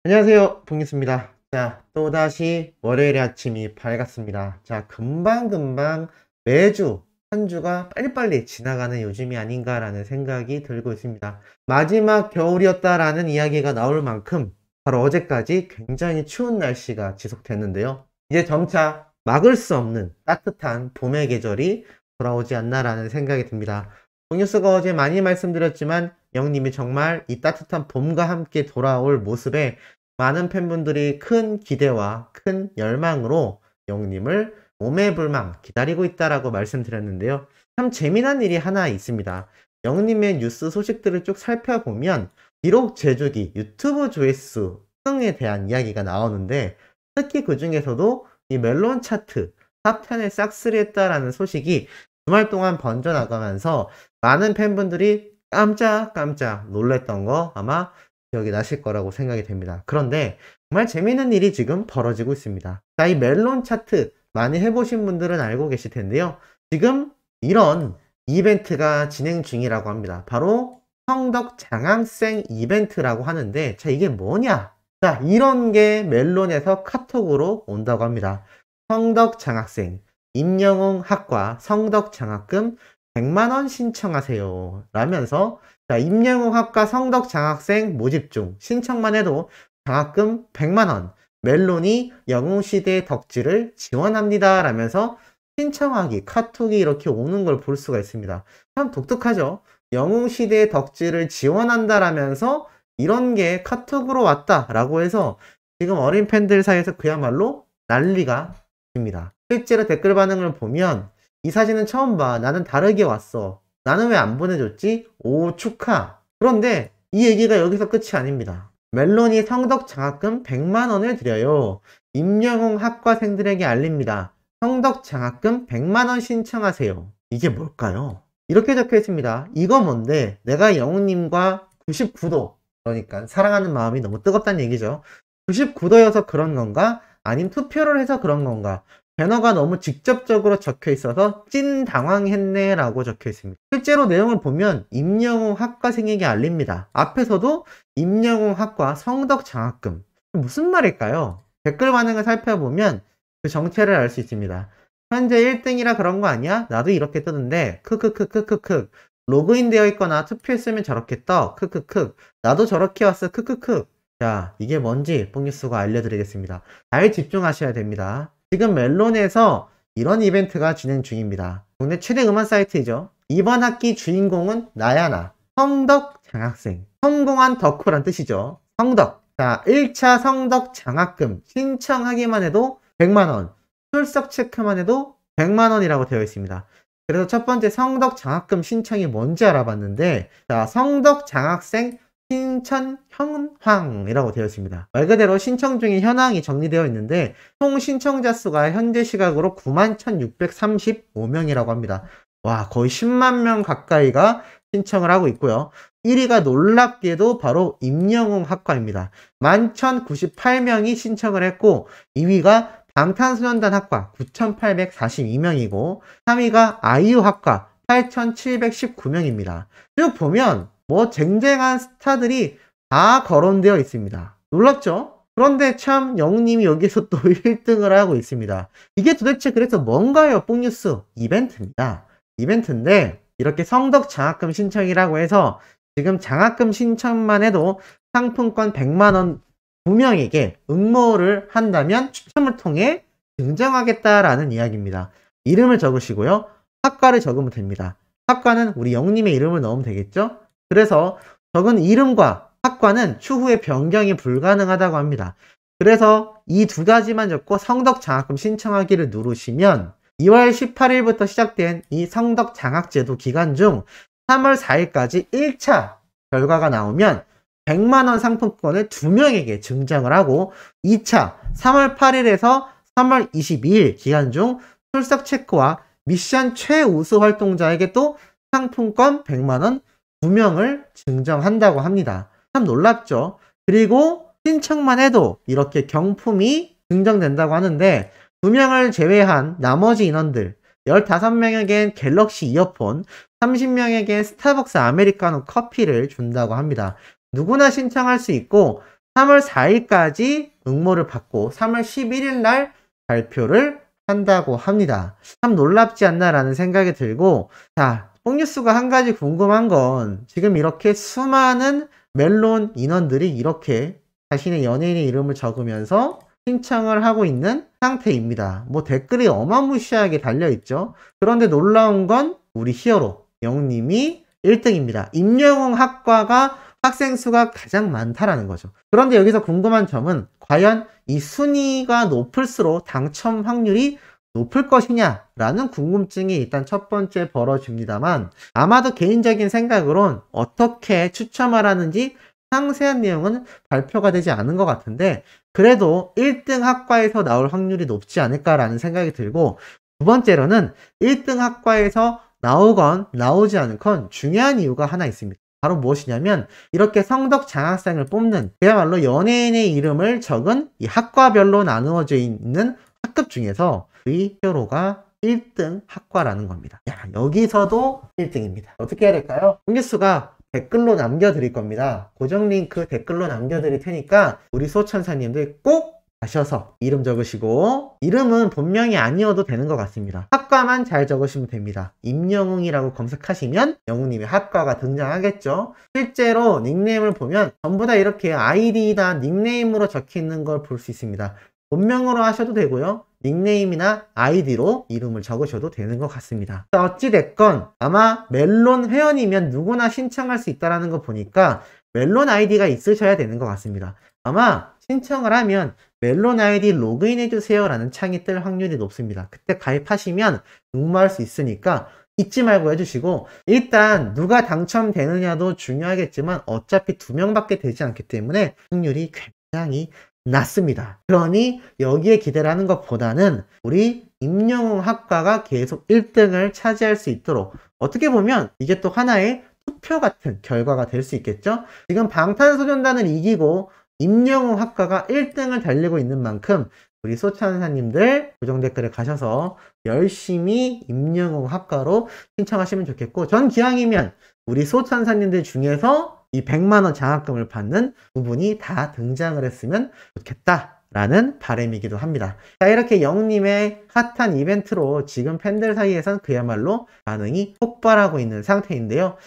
안녕하세요, 봉기수입니다. 자, 또다시 월요일의 아침이 밝았습니다. 자, 금방금방 매주 한 주가 빨리빨리 지나가는 요즘이 아닌가라는 생각이 들고 있습니다. 마지막 겨울이었다라는 이야기가 나올 만큼 바로 어제까지 굉장히 추운 날씨가 지속됐는데요. 이제 점차 막을 수 없는 따뜻한 봄의 계절이 돌아오지 않나라는 생각이 듭니다. 봉뉴스가 어제 많이 말씀드렸지만 영님이 정말 이 따뜻한 봄과 함께 돌아올 모습에 많은 팬분들이 큰 기대와 큰 열망으로 영님을 오매불망 기다리고 있다라고 말씀드렸는데요. 참 재미난 일이 하나 있습니다. 영님의 뉴스 소식들을 쭉 살펴보면 비록 제주기 유튜브 조회수 등에 대한 이야기가 나오는데 특히 그 중에서도 이 멜론 차트 탑10에 싹쓸이했다라는 소식이 주말 동안 번져나가면서 많은 팬분들이 깜짝깜짝 놀랬던 거 아마 기억이 나실 거라고 생각이 됩니다. 그런데 정말 재미있는 일이 지금 벌어지고 있습니다. 자, 이 멜론 차트 많이 해보신 분들은 알고 계실 텐데요. 지금 이런 이벤트가 진행 중이라고 합니다. 바로 성덕 장학생 이벤트라고 하는데, 자, 이게 뭐냐? 자, 이런 게 멜론에서 카톡으로 온다고 합니다. 성덕 장학생 임영웅 학과 성덕 장학금 100만원 신청하세요 라면서, 자, 임영웅 학과 성덕 장학생 모집 중 신청만 해도 장학금 100만원, 멜론이 영웅시대의 덕질을 지원합니다 라면서 신청하기 카톡이 이렇게 오는 걸 볼 수가 있습니다. 참 독특하죠. 영웅시대의 덕질을 지원한다 라면서 이런 게 카톡으로 왔다 라고 해서 지금 어린 팬들 사이에서 그야말로 난리가 납니다. 실제로 댓글 반응을 보면 이 사진은 처음 봐. 나는 다르게 왔어. 나는 왜 안 보내줬지? 오, 축하. 그런데 이 얘기가 여기서 끝이 아닙니다. 멜론이 성덕 장학금 100만원을 드려요. 임영웅 학과생들에게 알립니다. 성덕 장학금 100만원 신청하세요. 이게 뭘까요? 이렇게 적혀 있습니다. 이거 뭔데? 내가 영웅님과 99도, 그러니까 사랑하는 마음이 너무 뜨겁다는 얘기죠. 99도여서 그런 건가? 아님 투표를 해서 그런 건가? 배너가 너무 직접적으로 적혀 있어서 찐 당황했네 라고 적혀 있습니다. 실제로 내용을 보면 임영웅 학과생에게 알립니다. 앞에서도 임영웅 학과 성덕 장학금. 무슨 말일까요? 댓글 반응을 살펴보면 그 정체를 알 수 있습니다. 현재 1등이라 그런 거 아니야? 나도 이렇게 뜨는데 크크크크크크. 로그인 되어 있거나 투표했으면 저렇게 떠. 크크크. 나도 저렇게 왔어. 크크크. 자, 이게 뭔지 뽕뉴스가 알려드리겠습니다. 잘 집중하셔야 됩니다. 지금 멜론에서 이런 이벤트가 진행 중입니다. 국내 최대 음원 사이트이죠. 이번 학기 주인공은 나야 나. 성덕 장학생. 성공한 덕후란 뜻이죠. 성덕. 자, 1차 성덕 장학금 신청하기만 해도 100만원. 출석 체크만 해도 100만원이라고 되어 있습니다. 그래서 첫 번째 성덕 장학금 신청이 뭔지 알아봤는데, 자, 성덕 장학생 신청 현황이라고 되어 있습니다. 말 그대로 신청 중에 현황이 정리되어 있는데 총 신청자 수가 현재 시각으로 91,635명이라고 합니다. 와, 거의 10만 명 가까이가 신청을 하고 있고요. 1위가 놀랍게도 바로 임영웅 학과입니다. 11,098명이 신청을 했고 2위가 방탄소년단 학과 9,842명이고 3위가 아이유 학과 8,719명입니다. 쭉 보면 뭐 쟁쟁한 스타들이 다 거론되어 있습니다. 놀랍죠? 그런데 참 영웅님이 여기서 또 1등을 하고 있습니다. 이게 도대체 그래서 뭔가요? 뽕뉴스 이벤트입니다. 이벤트인데 이렇게 성덕 장학금 신청이라고 해서 지금 장학금 신청만 해도 상품권 100만원 2명에게 응모를 한다면 추첨을 통해 증정하겠다라는 이야기입니다. 이름을 적으시고요. 학과를 적으면 됩니다. 학과는 우리 영웅님의 이름을 넣으면 되겠죠? 그래서 적은 이름과 학과는 추후에 변경이 불가능하다고 합니다. 그래서 이 두 가지만 적고 성덕 장학금 신청하기를 누르시면 2월 18일부터 시작된 이 성덕 장학제도 기간 중 3월 4일까지 1차 결과가 나오면 100만원 상품권을 2명에게 증정을 하고 2차 3월 8일에서 3월 22일 기간 중 출석 체크와 미션 최우수 활동자에게 또 상품권 100만원 2명을 증정한다고 합니다. 참 놀랍죠? 그리고 신청만 해도 이렇게 경품이 증정된다고 하는데 2명을 제외한 나머지 인원들 15명에겐 갤럭시 이어폰, 30명에겐 스타벅스 아메리카노 커피를 준다고 합니다. 누구나 신청할 수 있고 3월 4일까지 응모를 받고 3월 11일 날 발표를 한다고 합니다. 참 놀랍지 않나라는 생각이 들고, 자, 뽕뉴스가 한 가지 궁금한 건 지금 이렇게 수많은 멜론 인원들이 이렇게 자신의 연예인의 이름을 적으면서 신청을 하고 있는 상태입니다. 뭐 댓글이 어마무시하게 달려있죠. 그런데 놀라운 건 우리 히어로 영웅님이 1등입니다. 임영웅 학과가 학생 수가 가장 많다라는 거죠. 그런데 여기서 궁금한 점은 과연 이 순위가 높을수록 당첨 확률이 높을 것이냐라는 궁금증이 일단 첫 번째 벌어집니다만, 아마도 개인적인 생각으론 어떻게 추첨을 하는지 상세한 내용은 발표가 되지 않은 것 같은데, 그래도 1등 학과에서 나올 확률이 높지 않을까라는 생각이 들고, 두 번째로는 1등 학과에서 나오건 나오지 않건 중요한 이유가 하나 있습니다. 바로 무엇이냐면, 이렇게 성덕 장학생을 뽑는 그야말로 연예인의 이름을 적은 이 학과별로 나누어져 있는 학급 중에서 이 히어로가 1등 학과라는 겁니다. 야, 여기서도 1등입니다. 어떻게 해야 될까요? 뽕뉴스가 댓글로 남겨드릴 겁니다. 고정 링크 댓글로 남겨드릴 테니까 우리 소천사님들 꼭 가셔서 이름 적으시고, 이름은 본명이 아니어도 되는 것 같습니다. 학과만 잘 적으시면 됩니다. 임영웅이라고 검색하시면 영웅님의 학과가 등장하겠죠. 실제로 닉네임을 보면 전부 다 이렇게 아이디나 닉네임으로 적혀 있는 걸 볼 수 있습니다. 본명으로 하셔도 되고요, 닉네임이나 아이디로 이름을 적으셔도 되는 것 같습니다. 어찌됐건 아마 멜론 회원이면 누구나 신청할 수 있다는 거 보니까 멜론 아이디가 있으셔야 되는 것 같습니다. 아마 신청을 하면 멜론 아이디 로그인 해주세요 라는 창이 뜰 확률이 높습니다. 그때 가입하시면 응모할 수 있으니까 잊지 말고 해주시고, 일단 누가 당첨되느냐도 중요하겠지만 어차피 2명밖에 되지 않기 때문에 확률이 굉장히 낮습니다. 그러니 여기에 기대를 하는 것보다는 우리 임영웅 학과가 계속 1등을 차지할 수 있도록, 어떻게 보면 이게 또 하나의 투표 같은 결과가 될 수 있겠죠. 지금 방탄소년단을 이기고 임영웅 학과가 1등을 달리고 있는 만큼 우리 소천사님들 고정 댓글에 가셔서 열심히 임영웅 학과로 신청하시면 좋겠고, 전 기왕이면 우리 소천사님들 중에서 이 100만원 장학금을 받는 부분이 다 등장을 했으면 좋겠다라는 바람이기도 합니다. 자, 이렇게 영웅님의 핫한 이벤트로 지금 팬들 사이에선 그야말로 반응이 폭발하고 있는 상태인데요.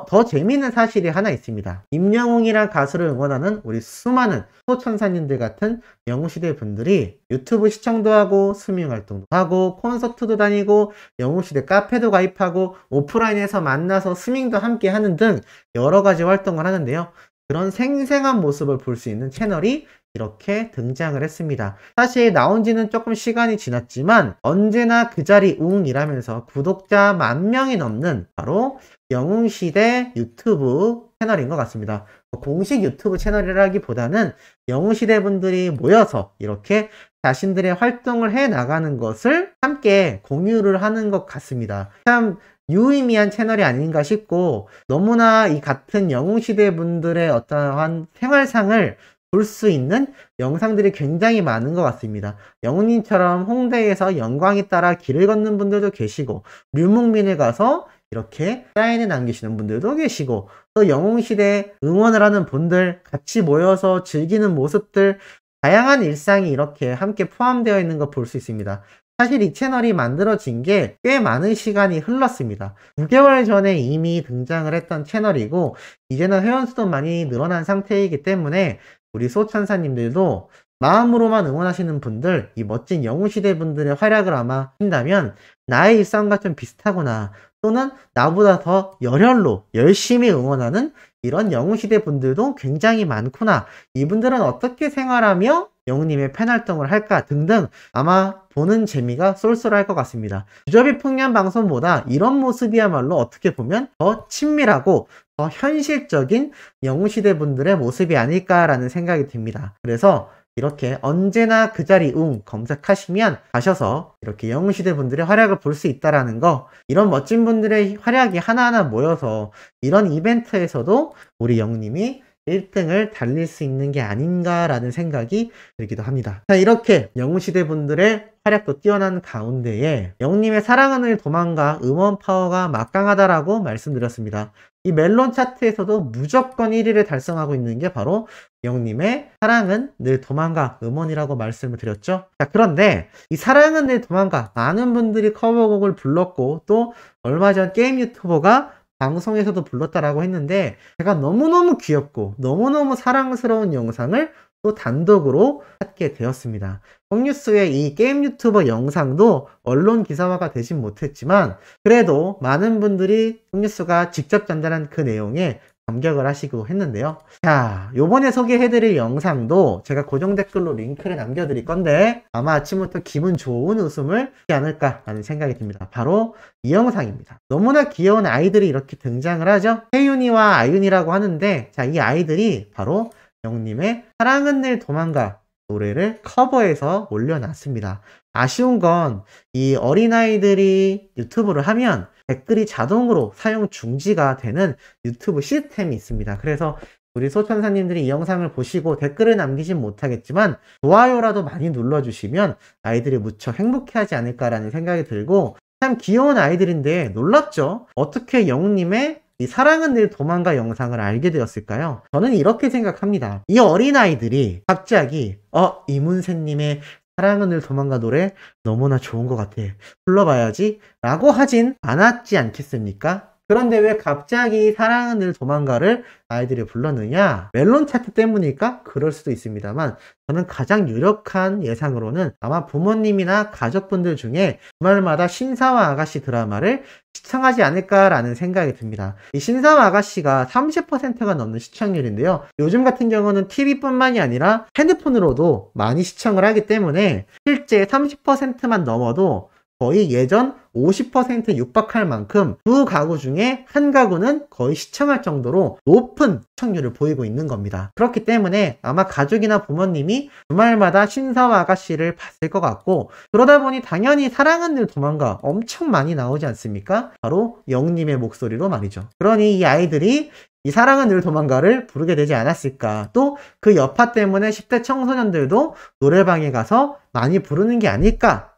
더 재미있는 사실이 하나 있습니다. 임영웅이란 가수를 응원하는 우리 수많은 소천사님들 같은 영웅시대 분들이 유튜브 시청도 하고 스밍 활동도 하고 콘서트도 다니고 영웅시대 카페도 가입하고 오프라인에서 만나서 스밍도 함께 하는 등 여러 가지 활동을 하는데요. 그런 생생한 모습을 볼 수 있는 채널이 이렇게 등장을 했습니다. 사실 나온 지는 조금 시간이 지났지만 언제나 그 자리 웅이라면서 구독자 10,000명이 넘는 바로 영웅시대 유튜브 채널인 것 같습니다. 공식 유튜브 채널이라기보다는 영웅시대 분들이 모여서 이렇게 자신들의 활동을 해 나가는 것을 함께 공유를 하는 것 같습니다. 참 유의미한 채널이 아닌가 싶고, 너무나 이 같은 영웅시대 분들의 어떠한 생활상을 볼 수 있는 영상들이 굉장히 많은 것 같습니다. 영웅님처럼 홍대에서 영광에 따라 길을 걷는 분들도 계시고, 류목민에 가서 이렇게 사인을 남기시는 분들도 계시고, 또 영웅시대 응원을 하는 분들 같이 모여서 즐기는 모습들, 다양한 일상이 이렇게 함께 포함되어 있는 거 볼 수 있습니다. 사실 이 채널이 만들어진 게 꽤 많은 시간이 흘렀습니다. 9개월 전에 이미 등장을 했던 채널이고, 이제는 회원수도 많이 늘어난 상태이기 때문에 우리 소천사님들도 마음으로만 응원하시는 분들, 이 멋진 영웅시대 분들의 활약을 아마 한다면 나의 일상과 좀 비슷하구나, 또는 나보다 더 열혈로 열심히 응원하는 이런 영웅시대 분들도 굉장히 많구나, 이분들은 어떻게 생활하며 영웅님의 팬활동을 할까 등등 아마 보는 재미가 쏠쏠할 것 같습니다. 주저비 풍년 방송보다 이런 모습이야말로 어떻게 보면 더 친밀하고 더 현실적인 영웅시대 분들의 모습이 아닐까라는 생각이 듭니다. 그래서 이렇게 언제나 그 자리 웅 검색하시면 가셔서 이렇게 영웅시대 분들의 활약을 볼 수 있다라는 거, 이런 멋진 분들의 활약이 하나하나 모여서 이런 이벤트에서도 우리 영웅님이 1등을 달릴 수 있는 게 아닌가라는 생각이 들기도 합니다. 자, 이렇게 영웅시대 분들의 활약도 뛰어난 가운데에 영웅님의 사랑하늘 도망가 음원 파워가 막강하다라고 말씀드렸습니다. 이 멜론 차트에서도 무조건 1위를 달성하고 있는 게 바로 영님의 사랑은 늘 도망가 음원이라고 말씀을 드렸죠. 자, 그런데 이 사랑은 늘 도망가 많은 분들이 커버곡을 불렀고 또 얼마 전 게임 유튜버가 방송에서도 불렀다라고 했는데 제가 너무너무 귀엽고 너무너무 사랑스러운 영상을 또 단독으로 찾게 되었습니다. 홈뉴스의 이 게임 유튜버 영상도 언론 기사화가 되진 못했지만 그래도 많은 분들이 홈뉴스가 직접 전달한 그 내용에 감격을 하시고 했는데요. 자, 요번에 소개해드릴 영상도 제가 고정 댓글로 링크를 남겨드릴 건데 아마 아침부터 기분 좋은 웃음을 하지 않을까라는 생각이 듭니다. 바로 이 영상입니다. 너무나 귀여운 아이들이 이렇게 등장을 하죠. 혜윤이와 아윤이라고 하는데 자, 이 아이들이 바로 영님의 사랑은 늘 도망가 노래를 커버해서 올려놨습니다. 아쉬운 건 이 어린아이들이 유튜브를 하면 댓글이 자동으로 사용 중지가 되는 유튜브 시스템이 있습니다. 그래서 우리 소천사님들이 이 영상을 보시고 댓글을 남기진 못하겠지만 좋아요라도 많이 눌러주시면 아이들이 무척 행복해하지 않을까라는 생각이 들고 참 귀여운 아이들인데 놀랍죠? 어떻게 영님의 이 사랑은 늘 도망가 영상을 알게 되었을까요? 저는 이렇게 생각합니다. 이 어린아이들이 갑자기 이문세님의 사랑은 늘 도망가 노래 너무나 좋은 것 같아. 불러봐야지 라고 하진 않았지 않겠습니까? 그런데 왜 갑자기 사랑은 늘 도망가를 아이들이 불렀느냐? 멜론 차트 때문일까? 그럴 수도 있습니다만 저는 가장 유력한 예상으로는 아마 부모님이나 가족분들 중에 주말마다 신사와 아가씨 드라마를 시청하지 않을까라는 생각이 듭니다. 이 신사와 아가씨가 30%가 넘는 시청률인데요. 요즘 같은 경우는 TV뿐만이 아니라 핸드폰으로도 많이 시청을 하기 때문에 실제 30%만 넘어도 거의 예전 50% 육박할 만큼 두 가구 중에 한 가구는 거의 시청할 정도로 높은 시청률을 보이고 있는 겁니다. 그렇기 때문에 아마 가족이나 부모님이 주말마다 신사와 아가씨를 봤을 것 같고 그러다 보니 당연히 사랑은 늘 도망가 엄청 많이 나오지 않습니까? 바로 영님의 목소리로 말이죠. 그러니 이 아이들이 이 사랑은 늘 도망가를 부르게 되지 않았을까. 또 그 여파 때문에 10대 청소년들도 노래방에 가서 많이 부르는 게 아닐까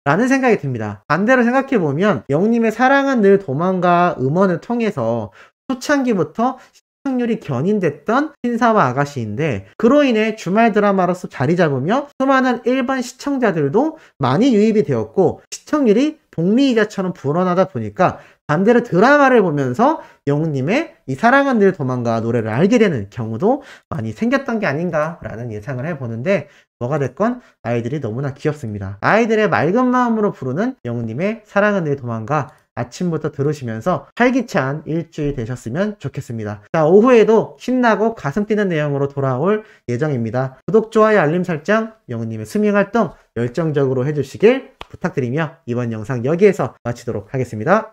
라는 생각이 듭니다. 반대로 생각해보면 영님의 사랑은 늘 도망가 음원을 통해서 초창기부터 시청률이 견인됐던 신사와 아가씨인데 그로 인해 주말 드라마로서 자리 잡으며 수많은 일반 시청자들도 많이 유입이 되었고 시청률이 복리이자처럼 불어나다 보니까 반대로 드라마를 보면서 영님의 이 사랑은 늘 도망가 노래를 알게 되는 경우도 많이 생겼던 게 아닌가라는 예상을 해보는데 뭐가 됐건 아이들이 너무나 귀엽습니다. 아이들의 맑은 마음으로 부르는 영님의 사랑은 늘 도망가 아침부터 들으시면서 활기찬 일주일 되셨으면 좋겠습니다. 자, 오후에도 신나고 가슴 뛰는 내용으로 돌아올 예정입니다. 구독, 좋아요, 알림 설정, 영님의 스밍 활동 열정적으로 해주시길 부탁드리며 이번 영상 여기에서 마치도록 하겠습니다.